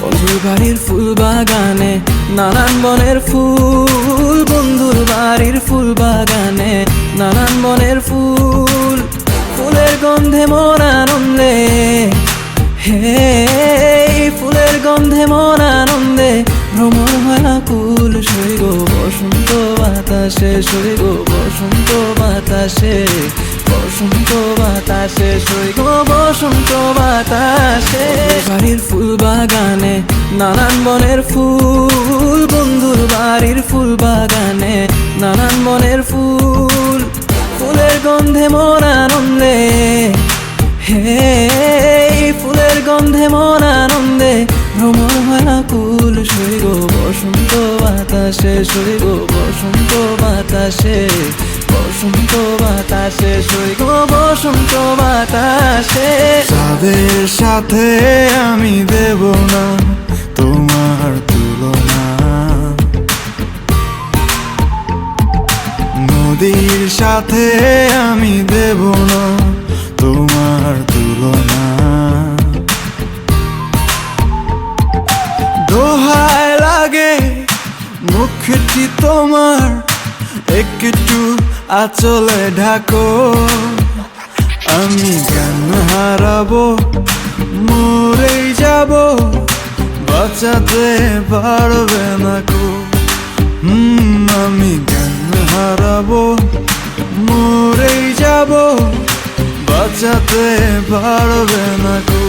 বন্ধুর বাড়ির ফুল বাগানে নানান বনের ফুল, বন্ধুর বাড়ির ফুল বাগানে নানান বনের ফুল, ফুলের গন্ধে মন আনন্দে, হে ফুলের গন্ধে মন আনন্দে ভ্রমণ হয় আকুল, সই গো বসন্ত বাতাসে, সই গো বসন্ত বাতাসে, বসন্ত বাতাসে, সই গো বসন্ত বাতাসে। বাড়ির ফুল বাগানে নানান বনের ফুল, বন্ধুর বাড়ির ফুল বাগানে নানান বনের ফুল, ফুলের গন্ধে মন আনন্দে, হে ফুলের গন্ধে মন আনন্দে ভ্রমণ হয় আকুল, সই গো বসন্ত বাতাসে, সই গো বসন্ত বাতাসে, বসন্ত বাতাসে, সই গো বসন্ত বাতাসে। চাঁদের সাথে আমি দেব না তোমার তুলনা, নদীর সাথে আমি দেব না তোমার তুলনা, দোহায় লাগে মুখটি তোমার একটু আঁচলে ঢাকো, আমি জ্ঞান হারাবো মরেই যাব, বাঁচাতে পারবে না কো। আমি জ্ঞান হারাবো মরেই যাব, বাঁচাতে পারবে না কো।